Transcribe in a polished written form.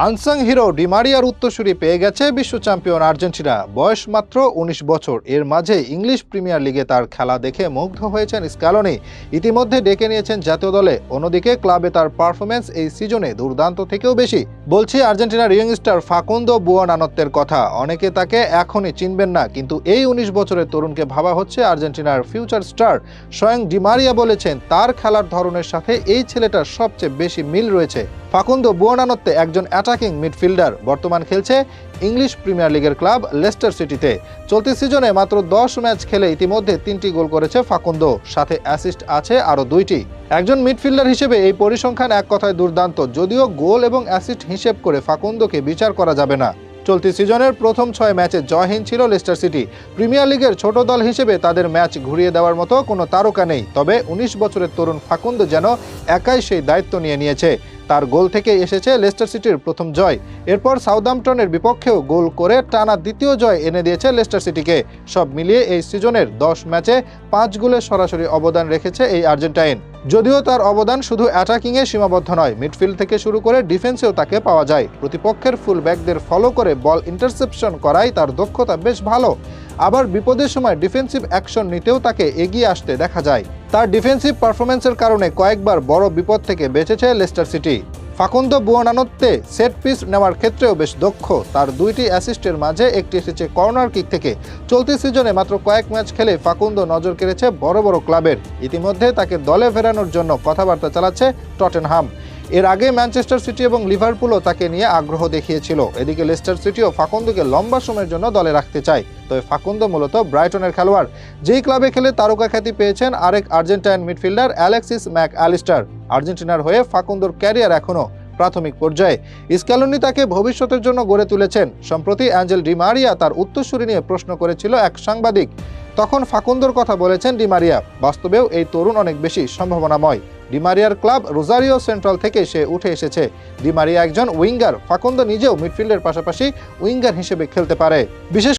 Unsung hero D মারিয়ার উত্তরসূরি পেয়ে গেছে বিশ্ব চ্যাম্পিয়ন আর্জেন্টিনা। বয়স মাত্র ১৯ বছর। এর মাঝে ইংলিশ প্রিমিয়ার লিগে তার খেলা দেখে মুগ্ধ হয়েছেন স্ক্যালোনি। ইতিমধ্যে ডেকে নিয়েছেন জাতীয় দলে। অন্যদিকে ক্লাবে তার পারফরমেন্স এই সিজনে দুর্দান্ত থেকেও বেশি। বলছি আর্জেন্টিনার ইয়ংস্টার ফাকুন্দো বুওনানত্তের কথা। অনেকে তাকে এখনই চিনবেন না, কিন্তু এই ১৯ বছরের তরুণকে ভাবা হচ্ছে আর্জেন্টিনার ফিউচার স্টার। স্বয়ং ডি মারিয়া বলেছেন তার খেলার ধরনের সাথে এই ছেলেটার সবচেয়ে বেশি মিল রয়েছে। ফাকুন্দো বুওনানত্তে একজন অ্যাটাকিং মিডফিল্ডার। বর্তমান খেলছে ইংলিশ প্রিমিয়ার লিগের ক্লাব লেস্টার সিটিতে। চলতি সিজনে মাত্র ১০ ম্যাচ খেলে ইতিমধ্যে ৩টি গোল করেছে ফাকুন্দো, সাথে অ্যাসিস্ট আছে আরও ২টি। একজন মিডফিল্ডার হিসেবে এই পরিসংখ্যান এক কথায় দুর্দান্ত, যদিও গোল এবং অ্যাসিস্ট হিসেব করে ফাকুন্দোকে বিচার করা যাবে না। চলতি সিজনের প্রথম ৬ ম্যাচে জয়হীন ছিল লেস্টার সিটি। প্রিমিয়ার লিগের ছোট দল হিসেবে তাদের ম্যাচ ঘুরিয়ে দেওয়ার মতো কোনো তারকা নেই। তবে ১৯ বছরের তরুণ ফাকুন্দো যেন একাই সেই দায়িত্ব নিয়ে নিয়েছে। তার গোল থেকে এসেছে লেস্টার সিটির প্রথম জয়। এরপর সাউদাম্পটনের বিপক্ষেও গোল করে টানা দ্বিতীয় জয় এনে দিয়েছে লেস্টার সিটিকে। সব মিলিয়ে এই সিজনের ১০ ম্যাচে ৫ গোলের সরাসরি অবদান রেখেছে এই আর্জেন্টাইন। যদিও তার অবদান শুধু অ্যাটাকিংয়ে সীমাবদ্ধ নয়, মিডফিল্ড থেকে শুরু করে ডিফেন্সেও তাকে পাওয়া যায়। প্রতিপক্ষের ফুল ব্যাকদের ফলো করে বল ইন্টারসেপশন করায় তার দক্ষতা বেশ ভালো। আবার বিপদের সময় ডিফেন্সিভ অ্যাকশন নিতেও তাকে এগিয়ে আসতে দেখা যায়। তার ডিফেন্সিভ পারফরমেন্সের কারণে কয়েকবার বড় বিপদ থেকে বেঁচেছে Leicester City. Facundo Buonanotte set piece নেওয়ার ক্ষেত্রেও বেশ দক্ষ। তার ২টি অ্যাসিস্টের মাঝে একটি এসেছে কর্নার কিক থেকে। চলতি সিজনে মাত্র কয়েক ম্যাচ খেলে ফাকুন্দো নজর কেড়েছে বড় বড় ক্লাবের। ইতিমধ্যে তাকে দলে ফেরানোর জন্য কথাবার্তা চালাচ্ছে টটেনহাম। এর আগে ম্যানচেস্টার সিটি এবং লিভারপুলও তাকে নিয়ে আগ্রহ দেখিয়েছিল। এদিকে লেস্টার সিটিও ফাকুন্দোকে লম্বা সময়ের জন্য দলে রাখতে চায়। তবে ফাকুন্দো মূলত ব্রাইটনের খেলোয়াড়, যেই ক্লাবে খেলে তারকা খ্যাতি পেয়েছেন আরেক Argentine midfielder Alexis Mac Allister. আর্জেন্টিনার হয়ে ফাকুন্দোর ক্যারিয়ার এখনও প্রাথমিক পর্যায়ে। স্ক্যালোনি তাকে ভবিষ্যতের জন্য গড়ে তুলেছেন। সম্প্রতি অ্যাঞ্জেল ডি মারিয়া তার উত্তরসূরি নিয়ে প্রশ্ন করেছিল এক সাংবাদিক। তখন ফাকুন্দোর কথা বলেছেন ডি মারিয়া। বাস্তবেও এই তরুণ অনেক বেশি সম্ভাবনাময়। ডি মারিয়ার ক্লাব রোজারিও সেন্ট্রাল থেকে সে উঠে এসেছে। ডি মারিয়া একজন উইঙ্গার। ফাকুন্দো নিজেও মিডফিল্ডের পাশাপাশি উইঙ্গার হিসেবে খেলতে পারে। বিশেষ